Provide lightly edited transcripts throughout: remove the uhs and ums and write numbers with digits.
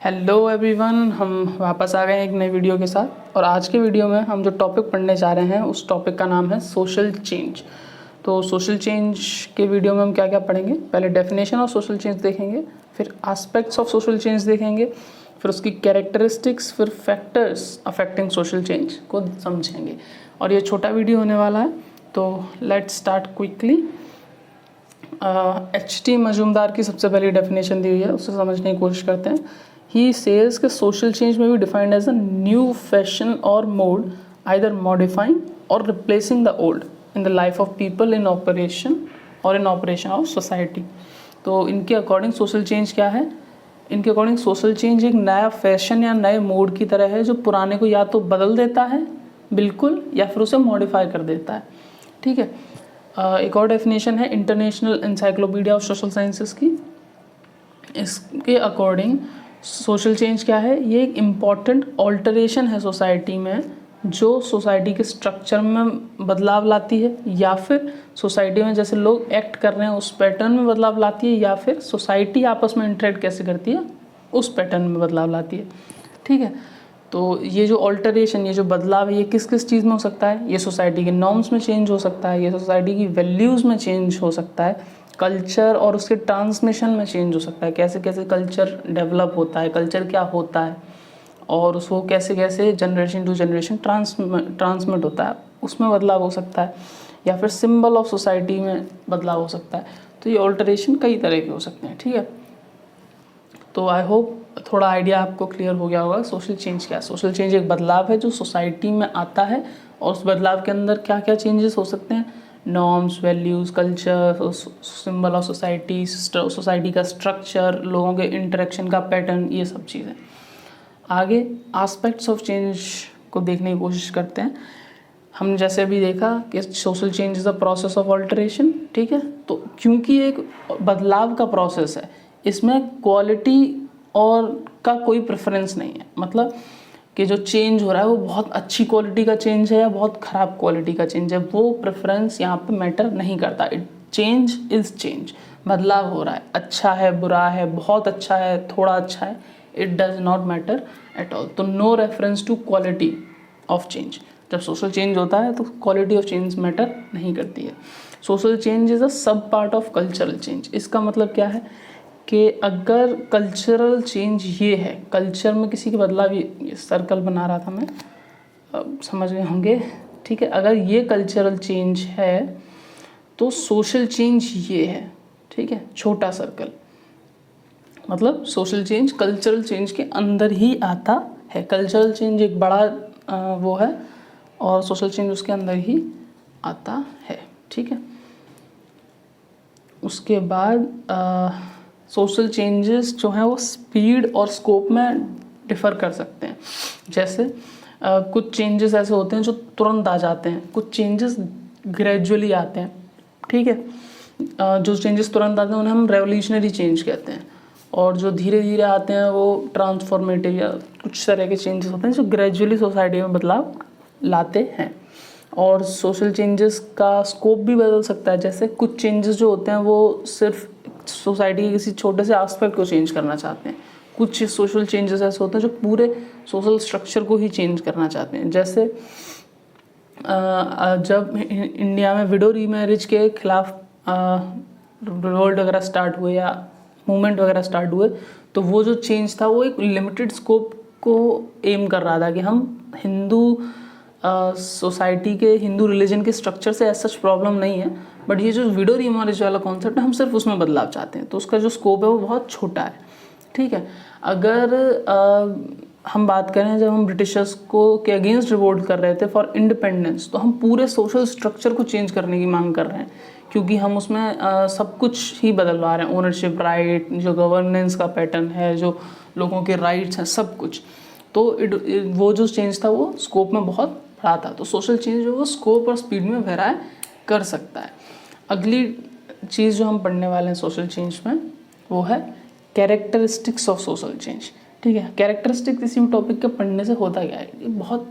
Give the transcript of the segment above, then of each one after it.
Hello everyone, हम वापस आ गए हैं एक नई वीडियो के साथ। और आज के वीडियो में हम जो टॉपिक पढ़ने जा रहे हैं उस टॉपिक का नाम है सोशल चेंज। तो सोशल चेंज के वीडियो में हम क्या क्या पढ़ेंगे, पहले डेफिनेशन ऑफ सोशल चेंज देखेंगे, फिर एस्पेक्ट्स ऑफ सोशल चेंज देखेंगे, फिर उसकी कैरेक्टरिस्टिक्स, फिर फैक्टर्स अफेक्टिंग सोशल चेंज को समझेंगे। और ये छोटा वीडियो होने वाला है, तो let's start quickly. H.T. Majumdar की सबसे पहली डेफिनेशन दी हुई है, उससे समझने की कोशिश करते हैं। ही सेज कि social change may be defined as a new fashion और मोड आइदर मॉडिफाइंग और replacing the old in the life of people in operation और इन ऑपरेशन ऑफ सोसाइटी। तो इनके अकॉर्डिंग सोशल चेंज क्या है? इनके according social change एक नया फैशन या नए मोड की तरह है जो पुराने को या तो बदल देता है बिल्कुल, या फिर उसे मॉडिफाई कर देता है। ठीक है। एक और डेफिनेशन है international encyclopedia of social sciences की। इसके अकॉर्डिंग सोशल चेंज क्या है? ये एक इम्पॉर्टेंट ऑल्टरेशन है सोसाइटी में, जो सोसाइटी के स्ट्रक्चर में बदलाव लाती है, या फिर सोसाइटी में जैसे लोग एक्ट कर रहे हैं उस पैटर्न में बदलाव लाती है, या फिर सोसाइटी आपस में इंटरेक्ट कैसे करती है उस पैटर्न में बदलाव लाती है। ठीक है। तो ये जो ऑल्टरेशन, ये जो बदलाव है, ये किस किस चीज़ में हो सकता है? ये सोसाइटी के नॉर्म्स में चेंज हो सकता है, ये सोसाइटी की वैल्यूज़ में चेंज हो सकता है, कल्चर और उसके ट्रांसमिशन में चेंज हो सकता है, कैसे कैसे कल्चर डेवलप होता है, कल्चर क्या होता है और उसको कैसे कैसे जनरेशन टू जनरेशन ट्रांसमिट होता है, उसमें बदलाव हो सकता है, या फिर सिंबल ऑफ सोसाइटी में बदलाव हो सकता है। तो ये ऑल्टरेशन कई तरह के हो सकते हैं। ठीक है। तो आई होप थोड़ा आइडिया आपको क्लियर हो गया होगा सोशल चेंज क्या है। सोशल चेंज एक बदलाव है जो सोसाइटी में आता है, और उस बदलाव के अंदर क्या क्या चेंजेस हो सकते हैं? Norms, values, culture, symbol of society, society का स्ट्रक्चर, लोगों के इंटरेक्शन का पैटर्न, ये सब चीज़ें। आगे एस्पेक्ट्स ऑफ चेंज को देखने की कोशिश करते हैं। हमने जैसे अभी देखा कि social change is a process of alteration. ठीक है। तो क्योंकि एक बदलाव का प्रोसेस है, इसमें क्वालिटी और का कोई प्रेफरेंस नहीं है। मतलब कि जो चेंज हो रहा है वो बहुत अच्छी क्वालिटी का चेंज है या बहुत ख़राब क्वालिटी का चेंज है, वो प्रेफरेंस यहाँ पे मैटर नहीं करता। It change is change. बदलाव हो रहा है, अच्छा है, बुरा है, बहुत अच्छा है, थोड़ा अच्छा है, it does not matter at all. तो no reference to quality of change. जब सोशल चेंज होता है तो क्वालिटी ऑफ चेंज मैटर नहीं करती है। सोशल चेंज इज़ अ सब पार्ट ऑफ कल्चरल चेंज। इसका मतलब क्या है कि अगर कल्चरल चेंज ये है, कल्चर में किसी के बदलाव, ये सर्कल बना रहा था मैं, समझ गए होंगे। ठीक है। अगर ये कल्चरल चेंज है तो सोशल चेंज ये है। ठीक है। छोटा सर्कल, मतलब सोशल चेंज कल्चरल चेंज के अंदर ही आता है। कल्चरल चेंज एक बड़ा वो है, और सोशल चेंज उसके अंदर ही आता है। ठीक है। उसके बाद सोशल चेंजेस जो हैं वो स्पीड और स्कोप में डिफ़र कर सकते हैं। जैसे कुछ चेंजेस ऐसे होते हैं जो तुरंत आ जाते हैं, कुछ चेंजेस ग्रेजुअली आते हैं। ठीक है। जो चेंजेस तुरंत आते हैं उन्हें हम रेवोल्यूशनरी चेंज कहते हैं, और जो धीरे धीरे आते हैं वो ट्रांसफॉर्मेटिव या कुछ तरह के चेंजेस होते हैं जो ग्रेजुअली सोसाइटी में बदलाव लाते हैं। और सोशल चेंजेस का स्कोप भी बदल सकता है। जैसे कुछ चेंजेस जो होते हैं वो सिर्फ सोसाइटी के किसी छोटे से एस्पेक्ट को चेंज करना चाहते हैं, कुछ सोशल चेंजेस ऐसे होते हैं जो पूरे सोशल स्ट्रक्चर को ही चेंज करना चाहते हैं। जैसे जब इंडिया में विडो रीमैरिज के खिलाफ रिवोल्ट वगैरह स्टार्ट हुए या मूवमेंट वगैरह स्टार्ट हुए, तो वो जो चेंज था वो एक लिमिटेड स्कोप को एम कर रहा था कि हम हिंदू सोसाइटी के, हिंदू रिलीजन के स्ट्रक्चर से ऐसा प्रॉब्लम नहीं है, बट ये जो विडो रीमैरिज वाला कॉन्सेप्ट है हम सिर्फ उसमें बदलाव चाहते हैं, तो उसका जो स्कोप है वो बहुत छोटा है। ठीक है। अगर हम बात करें जब हम ब्रिटिशर्स को के अगेंस्ट रिवोल्ट कर रहे थे फॉर इंडिपेंडेंस, तो हम पूरे सोशल स्ट्रक्चर को चेंज करने की मांग कर रहे हैं, क्योंकि हम उसमें सब कुछ ही बदलवा रहे हैं। ओनरशिप राइट, जो गवर्नेंस का पैटर्न है, जो लोगों के राइट्स हैं, सब कुछ। तो वो जो चेंज था वो स्कोप में बहुत बड़ा था। तो सोशल चेंज जो वो स्कोप और स्पीड में वेराई कर सकता है। अगली चीज़ जो हम पढ़ने वाले हैं सोशल चेंज में वो है कैरेक्टरिस्टिक्स ऑफ सोशल चेंज। ठीक है। कैरेक्टरिस्टिक किसी भी टॉपिक के पढ़ने से होता क्या है, ये बहुत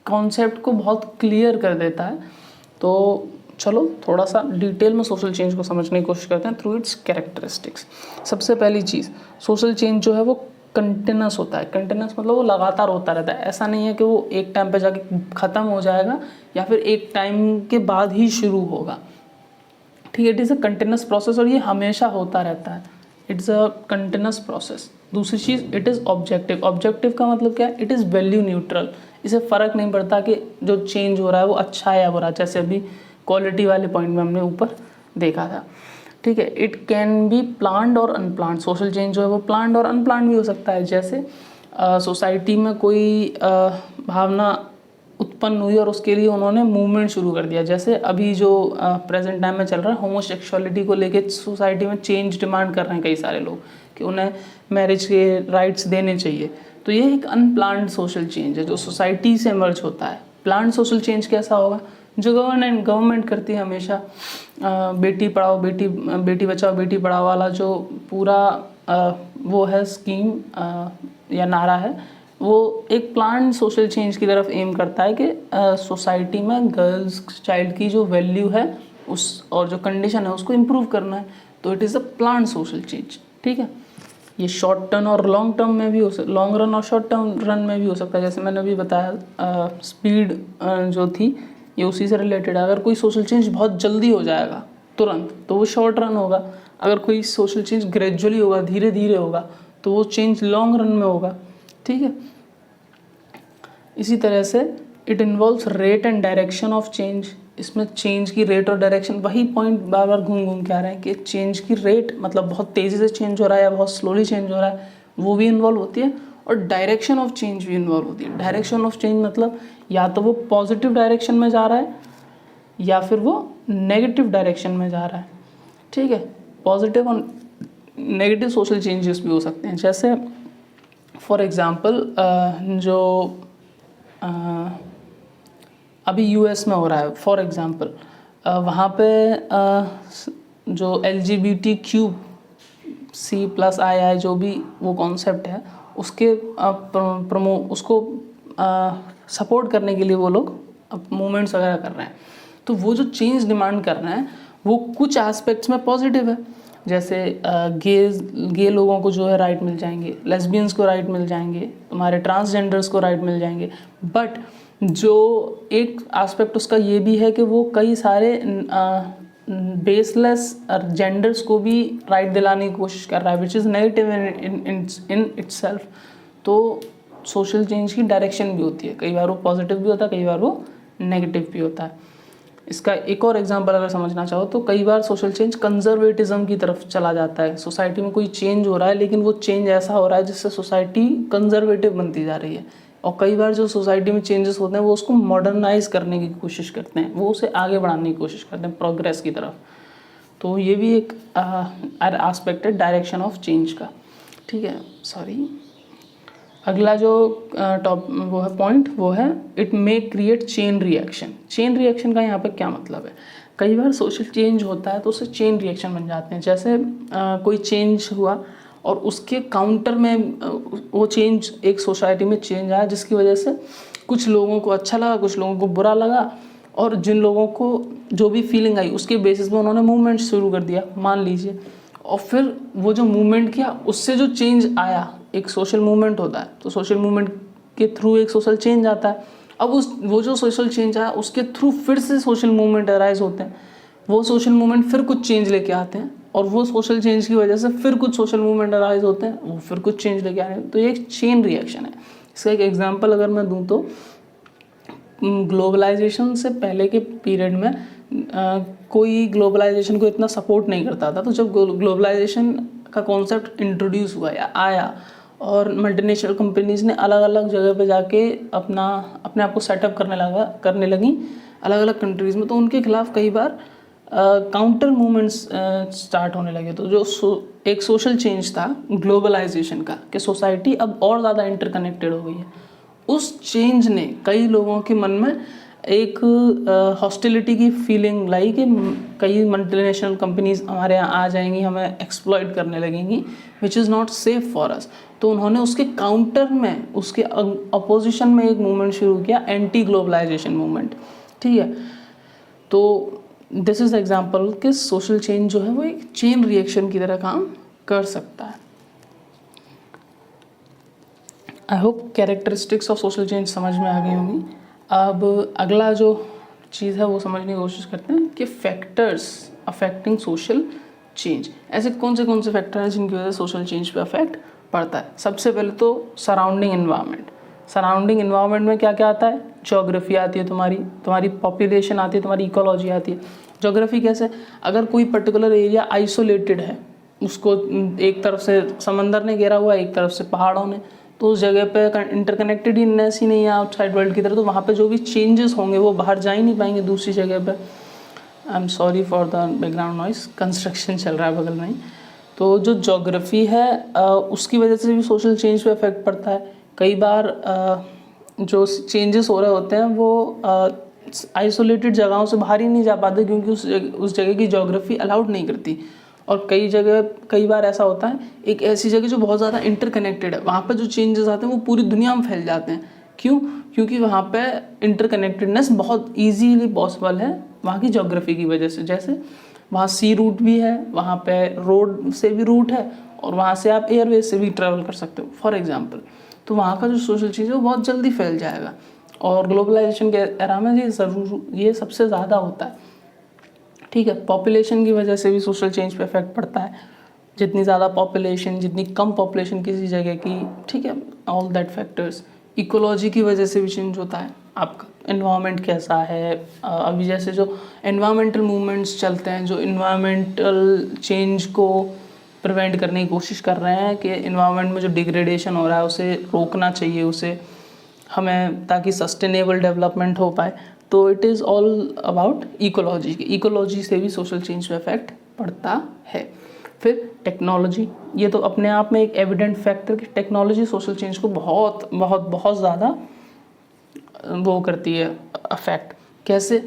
कॉन्सेप्ट को बहुत क्लियर कर देता है। तो चलो थोड़ा सा डिटेल में सोशल चेंज को समझने की कोशिश करते हैं थ्रू इट्स कैरेक्टरिस्टिक्स। सबसे पहली चीज़, सोशल चेंज जो है वो कंटिन्यूस होता है। कंटिन्यूस मतलब वो लगातार होता रहता है, ऐसा नहीं है कि वो एक टाइम पे जाके ख़त्म हो जाएगा या फिर एक टाइम के बाद ही शुरू होगा। ठीक है, it is a continuous process और ये हमेशा होता रहता है। It's a continuous process. दूसरी चीज़, इट इज़ ऑब्जेक्टिव। ऑब्जेक्टिव का मतलब क्या है? It is value neutral. इसे फ़र्क नहीं पड़ता कि जो चेंज हो रहा है वो अच्छा है या बुरा, जैसे अभी क्वालिटी वाले पॉइंट में हमने ऊपर देखा था। ठीक है, इट कैन बी प्लान्ड और अनप्लान्ड। सोशल चेंज जो है वो प्लान्ड और अनप्लान्ड भी हो सकता है। जैसे सोसाइटी में कोई भावना उत्पन्न हुई और उसके लिए उन्होंने मूवमेंट शुरू कर दिया। जैसे अभी जो प्रेजेंट टाइम में चल रहा है, होमोसेक्सुअलिटी को लेके सोसाइटी में चेंज डिमांड कर रहे हैं कई सारे लोग कि उन्हें मैरिज के राइट्स देने चाहिए। तो ये एक अनप्लान्ड सोशल चेंज है जो सोसाइटी से इमर्ज होता है। प्लान्ड सोशल चेंज कैसा होगा? जो गवर्नमेंट करती है हमेशा, बेटी पढ़ाओ बेटी बचाओ बेटी पढ़ाओ वाला जो पूरा वो है स्कीम या नारा है, वो एक प्लान सोशल चेंज की तरफ एम करता है कि सोसाइटी में गर्ल्स चाइल्ड की जो वैल्यू है उस और जो कंडीशन है उसको इम्प्रूव करना है। तो it is a plan social change. ठीक है, ये शॉर्ट टर्म और लॉन्ग टर्म में भी हो सकता, लॉन्ग रन और शॉर्ट टर्म रन में भी हो सकता है। जैसे मैंने अभी बताया स्पीड जो थी ये उसी से रिलेटेड है। अगर कोई सोशल चेंज बहुत जल्दी हो जाएगा तुरंत तो वो शॉर्ट रन होगा। अगर कोई सोशल चेंज ग्रेजुअली होगा, धीरे धीरे होगा, तो वो चेंज लॉन्ग रन में होगा। ठीक है, इसी तरह से it involves rate and direction of change. इसमें चेंज की रेट और डायरेक्शन, वही पॉइंट बार बार घूम घूम के आ रहे हैं कि चेंज की रेट मतलब बहुत तेज़ी से चेंज हो रहा है या बहुत स्लोली चेंज हो रहा है, वो भी इन्वॉल्व होती है। और डायरेक्शन ऑफ चेंज भी इन्वॉल्व होती है। डायरेक्शन ऑफ चेंज मतलब या तो वो पॉजिटिव डायरेक्शन में जा रहा है या फिर वो नेगेटिव डायरेक्शन में जा रहा है। ठीक है, पॉजिटिव और नेगेटिव सोशल चेंजेस भी हो सकते हैं। जैसे फॉर एग्ज़ाम्पल जो अभी यूएस में हो रहा है, फॉर एग्ज़ाम्पल वहाँ पे जो LGBTQ+II जो भी वो कॉन्सेप्ट है उसके उसको सपोर्ट करने के लिए वो लोग मूवमेंट्स वगैरह कर रहे हैं। तो वो जो चेंज डिमांड कर रहे हैं वो कुछ एस्पेक्ट्स में पॉजिटिव है। जैसे गे लोगों को जो है राइट मिल जाएंगे, लेस्बियंस को राइट मिल जाएंगे, तुम्हारे ट्रांसजेंडर्स को राइट मिल जाएंगे। बट जो एक एस्पेक्ट उसका ये भी है कि वो कई सारे बेसलेस जेंडर्स को भी राइट दिलाने की कोशिश कर रहा है, which is negative in itself. तो सोशल चेंज की डायरेक्शन भी होती है, कई बार वो पॉजिटिव भी होता है, कई बार वो नेगेटिव भी होता है। इसका एक और एग्जांपल अगर समझना चाहो तो कई बार सोशल चेंज कंजर्वेटिज्म की तरफ चला जाता है। सोसाइटी में कोई चेंज हो रहा है लेकिन वो चेंज ऐसा हो रहा है जिससे सोसाइटी कंजर्वेटिव बनती जा रही है। और कई बार जो सोसाइटी में चेंजेस होते हैं वो उसको मॉडर्नाइज करने की कोशिश करते हैं, वो उसे आगे बढ़ाने की कोशिश करते हैं प्रोग्रेस की तरफ। तो ये भी एक एस्पेक्ट है डायरेक्शन ऑफ चेंज का। ठीक है, सॉरी, अगला जो वो है पॉइंट वो है it may create chain reaction. Chain reaction का यहाँ पे क्या मतलब है? कई बार सोशल चेंज होता है तो उससे चेन रिएक्शन बन जाते हैं। जैसे कोई चेंज हुआ और उसके काउंटर में वो चेंज, एक सोसाइटी में चेंज आया जिसकी वजह से कुछ लोगों को अच्छा लगा, कुछ लोगों को बुरा लगा, और जिन लोगों को जो भी फीलिंग आई उसके बेसिस पे उन्होंने मूवमेंट शुरू कर दिया, मान लीजिए। और फिर वो जो मूवमेंट किया उससे जो चेंज आया, एक सोशल मूवमेंट होता है तो सोशल मूवमेंट के थ्रू एक सोशल चेंज आता है। अब वो जो सोशल चेंज आया उसके थ्रू फिर से सोशल मूवमेंट अराइज होते हैं, वो सोशल मूवमेंट फिर कुछ चेंज लेके आते हैं, और वो सोशल चेंज की वजह से फिर कुछ सोशल मूवमेंट अराइज होते हैं, वो फिर कुछ चेंज लेके आ रहे हैं। तो ये एक चेन रिएक्शन है। इसका एक एग्जांपल अगर मैं दूं तो ग्लोबलाइजेशन से पहले के पीरियड में कोई ग्लोबलाइजेशन को इतना सपोर्ट नहीं करता था। तो जब ग्लोबलाइजेशन का कॉन्सेप्ट इंट्रोड्यूस हुआ या आया और मल्टीनेशनल कंपनीज़ ने अलग अलग जगह पे जाके अपने आप को सेटअप करने लगी अलग अलग कंट्रीज़ में, तो उनके खिलाफ कई बार काउंटर मूवमेंट्स स्टार्ट होने लगे। तो जो एक सोशल चेंज था ग्लोबलाइजेशन का कि सोसाइटी अब और ज़्यादा इंटरकनेक्टेड हो गई है, उस चेंज ने कई लोगों के मन में एक हॉस्टिलिटी की फीलिंग लाई कि कई मल्टीनेशनल कंपनीज हमारे यहाँ आ जाएंगी, हमें एक्सप्लॉइट करने लगेंगी, which is not safe for us. तो उन्होंने उसके काउंटर में, उसके अपोजिशन में एक मूवमेंट शुरू किया, एंटी ग्लोबलाइजेशन मूवमेंट। ठीक है, तो दिस इज़ एग्जाम्पल कि सोशल चेंज जो है वो एक चेन रिएक्शन की तरह काम कर सकता है। I hope characteristics of social change समझ में आ गई होंगी। अब अगला जो चीज़ है वो समझने की कोशिश करते हैं कि फैक्टर्स अफेक्टिंग सोशल चेंज, ऐसे कौन से फैक्टर हैं जिनकी वजह से सोशल चेंज पे अफेक्ट पड़ता है। सबसे पहले तो सराउंडिंग इन्वायरमेंट। सराउंडिंग इन्वायरमेंट में क्या क्या आता है? ज्योग्राफी आती है, तुम्हारी पॉपुलेशन आती है, तुम्हारी इकोलॉजी आती है। ज्योग्राफी कैसे? अगर कोई पर्टिकुलर एरिया आइसोलेटेड है, उसको एक तरफ से समंदर ने घेरा हुआ है, एक तरफ से पहाड़ों ने, तो उस जगह पे इंटरकनेक्टेडनेस ही नहीं है आउटसाइड वर्ल्ड की तरह, तो वहाँ पे जो भी चेंजेस होंगे वो बाहर जा ही नहीं पाएंगे दूसरी जगह पे। I am sorry for the background noise, construction चल रहा है बगल में ही। तो जो ज्योग्राफी है उसकी वजह से भी सोशल चेंज पे इफेक्ट पड़ता है। कई बार जो चेंजेस हो रहे होते हैं वो आइसोलेटेड जगहों से बाहर ही नहीं जा पाते, क्योंकि उस जगह की ज्योग्राफी अलाउड नहीं करती। और कई बार ऐसा होता है, एक ऐसी जगह जो बहुत ज़्यादा इंटरकनेक्टेड है, वहाँ पे जो चेंजेस आते हैं वो पूरी दुनिया में फैल जाते हैं। क्यों? क्योंकि वहाँ पे इंटरकनेक्टेडनेस बहुत ईजीली पॉसिबल है वहाँ की ज्योग्राफी की वजह से। जैसे वहाँ सी रूट भी है, वहाँ पे रोड से भी रूट है, और वहाँ से आप एयरवेज से भी ट्रैवल कर सकते हो फॉर एग्जांपल। तो वहाँ का जो सोशल चेंज है वो बहुत जल्दी फैल जाएगा। और ग्लोबलाइजेशन के एरा में ये सबसे ज़्यादा होता है। ठीक है, पॉपुलेशन की वजह से भी सोशल चेंज पे इफेक्ट पड़ता है। जितनी ज़्यादा पॉपुलेशन, जितनी कम पॉपुलेशन किसी जगह की, ठीक है, ऑल दैट फैक्टर्स। इकोलॉजी की वजह से भी चेंज होता है, आपका एनवायरनमेंट कैसा है। अभी जैसे जो एनवायरमेंटल मूवमेंट्स चलते हैं, जो एनवायरमेंटल चेंज को प्रिवेंट करने की कोशिश कर रहे हैं कि एनवायरनमेंट में जो डिग्रेडेशन हो रहा है उसे रोकना चाहिए उसे हमें, ताकि सस्टेनेबल डेवलपमेंट हो पाए। तो it is all about ecology. Ecology से भी सोशल चेंज पे इफेक्ट पड़ता है। फिर टेक्नोलॉजी, ये तो अपने आप में एक एविडेंट फैक्टर कि टेक्नोलॉजी सोशल चेंज को बहुत बहुत बहुत ज़्यादा वो करती है अफेक्ट। कैसे?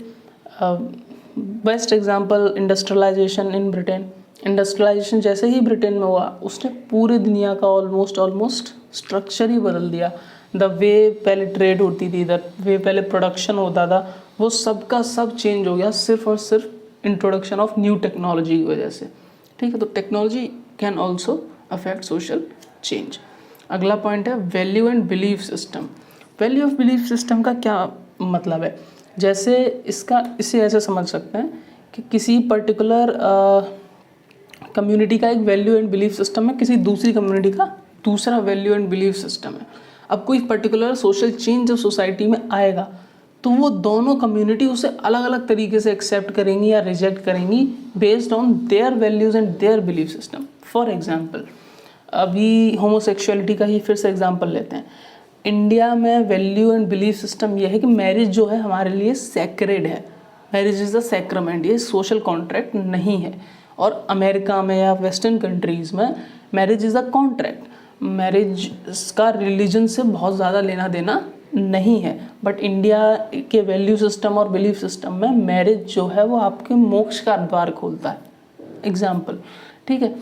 Best example industrialisation in Britain. Industrialisation जैसे ही ब्रिटेन में हुआ, उसने पूरे दुनिया का ऑलमोस्ट स्ट्रक्चर ही बदल दिया। द वे पहले ट्रेड होती थी, द वे पहले प्रोडक्शन होता था, वो सब का सब चेंज हो गया सिर्फ और सिर्फ इंट्रोडक्शन ऑफ न्यू टेक्नोलॉजी की वजह से। ठीक है, तो technology can also affect social change. अगला पॉइंट है value and belief system. Value of belief system का क्या मतलब है? जैसे इसे ऐसे समझ सकते हैं कि किसी पर्टिकुलर कम्युनिटी का एक वैल्यू एंड बिलीफ सिस्टम है, किसी दूसरी कम्युनिटी का दूसरा वैल्यू एंड बिलीफ सिस्टम है। अब कोई पर्टिकुलर सोशल चेंज जब सोसाइटी में आएगा तो वो दोनों कम्युनिटी उसे अलग अलग तरीके से एक्सेप्ट करेंगी या रिजेक्ट करेंगी based on their values and their belief system. For example, अभी होमोसेक्सुअलिटी का ही फिर से एग्जांपल लेते हैं। इंडिया में वैल्यू एंड बिलीफ सिस्टम ये है कि मैरिज जो है हमारे लिए सैक्रेड है, मैरिज इज़ अ सैक्रमेंट, ये सोशल कॉन्ट्रैक्ट नहीं है। और अमेरिका में या वेस्टर्न कंट्रीज़ में marriage is a contract, marriage का रिलीजन से बहुत ज़्यादा लेना देना नहीं है। बट इंडिया के वैल्यू सिस्टम और बिलीफ सिस्टम में मैरिज जो है वो आपके मोक्ष का द्वार खोलता है। एग्जाम्पल, ठीक है।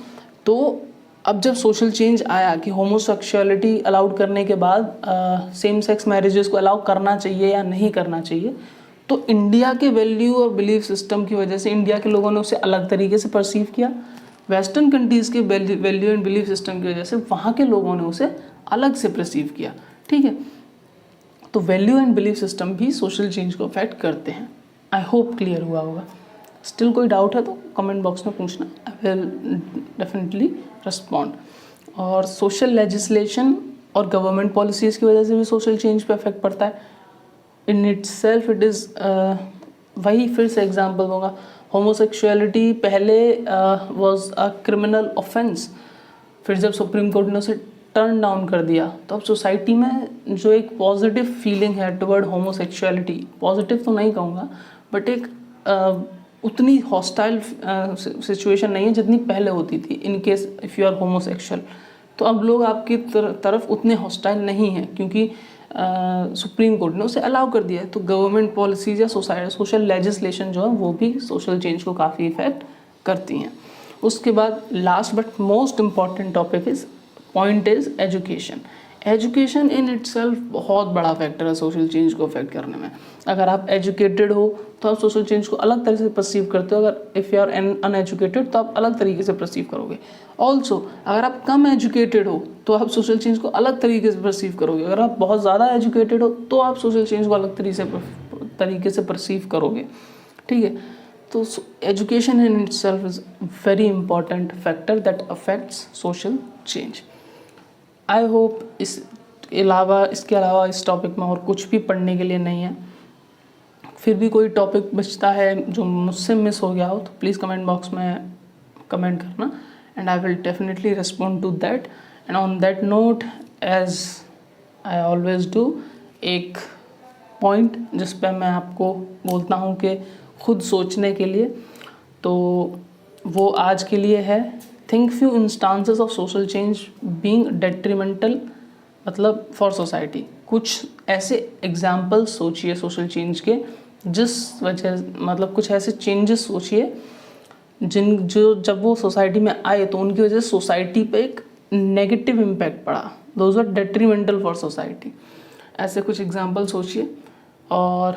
तो अब जब सोशल चेंज आया कि होमोसेक्सुअलिटी अलाउड करने के बाद सेम सेक्स मैरिजेस को अलाउ करना चाहिए या नहीं करना चाहिए, तो इंडिया के वैल्यू और बिलीफ सिस्टम की वजह से इंडिया के लोगों ने उसे अलग तरीके से परसीव किया। वेस्टर्न कंट्रीज़ के वैल्यू एंड बिलीफ सिस्टम की वजह से वहाँ के लोगों ने उसे अलग से परसीव किया। ठीक है, तो वैल्यू एंड बिलीफ सिस्टम भी सोशल चेंज को अफेक्ट करते हैं। आई होप क्लियर हुआ होगा। स्टिल कोई डाउट है तो कमेंट बॉक्स में पूछना, आई विल डेफिनेटली रिस्पॉन्ड। और सोशल लेजिस्लेशन और गवर्नमेंट पॉलिसीज़ की वजह से भी सोशल चेंज पे इफेक्ट पड़ता है। In it self it is वही फिर से एग्जाम्पल दूंगा। होमोसेक्सुअलिटी पहले वाज अ क्रिमिनल ऑफेंस, फिर जब सुप्रीम कोर्ट ने उसे टर्न डाउन कर दिया तो अब सोसाइटी में जो एक पॉजिटिव फीलिंग है टुवर्ड होमोसेक्सुअलिटी, पॉजिटिव तो नहीं कहूँगा बट एक उतनी हॉस्टाइल सिचुएशन नहीं है जितनी पहले होती थी in case if you are homosexual. तो अब लोग आपकी तरफ उतने हॉस्टाइल नहीं हैं क्योंकि सुप्रीम कोर्ट ने उसे अलाउ कर दिया है। तो गवर्नमेंट पॉलिसीज़ या सोशल लेजिस्लेशन जो है वो भी सोशल चेंज को काफ़ी इफेक्ट करती हैं। उसके बाद last but most important topic point is education. Education in itself बहुत बड़ा फैक्टर है सोशल चेंज को अफेक्ट करने में। अगर आप एजुकेटेड हो तो आप सोशल चेंज को अलग तरह से परसीव करते हो, अगर इफ़ यू आर अनएजुकेटेड तो आप अलग तरीके से परसीव करोगे। ऑल्सो अगर आप कम एजुकेटेड हो तो आप सोशल चेंज को अलग तरीके से परसीव करोगे, अगर आप बहुत ज़्यादा एजुकेटेड हो तो आप सोशल चेंज को अलग तरीके से परसीव करोगे। ठीक है, तो education in itself is very important factor that affects social change. I hope इसके अलावा इस टॉपिक में और कुछ भी पढ़ने के लिए नहीं है। फिर भी कोई टॉपिक बचता है जो मुझसे मिस हो गया हो तो प्लीज़ कमेंट बॉक्स में कमेंट करना, and I will definitely respond to that. And on that note, as I always do, एक पॉइंट जिस पे मैं आपको बोलता हूँ कि खुद सोचने के लिए, तो वो आज के लिए है, think few instances of social change being detrimental मतलब फॉर सोसाइटी। कुछ ऐसे एग्जाम्पल्स सोचिए सोशल चेंज के जिस वजह मतलब कुछ ऐसे चेंजेस सोचिए जो जब वो सोसाइटी में आए तो उनकी वजह से सोसाइटी पे एक नेगेटिव इम्पैक्ट पड़ा, those are detrimental for society. ऐसे कुछ एग्जाम्पल सोचिए। और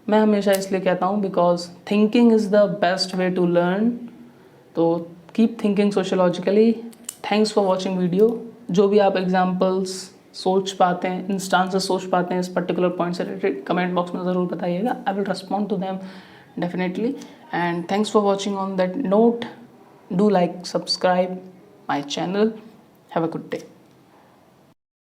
मैं हमेशा इसलिए कहता हूँ because thinking is the best way to learn, तो keep thinking sociologically. Thanks for watching video. जो भी आप एग्जाम्पल्स सोच पाते हैं, इंस्टांसेस सोच पाते हैं इस पर्टिकुलर पॉइंट से रिलेटेड, कमेंट बॉक्स में ज़रूर बताइएगा। I will respond to them definitely. And thanks for watching. On that note, do like, subscribe my channel. Have a good day.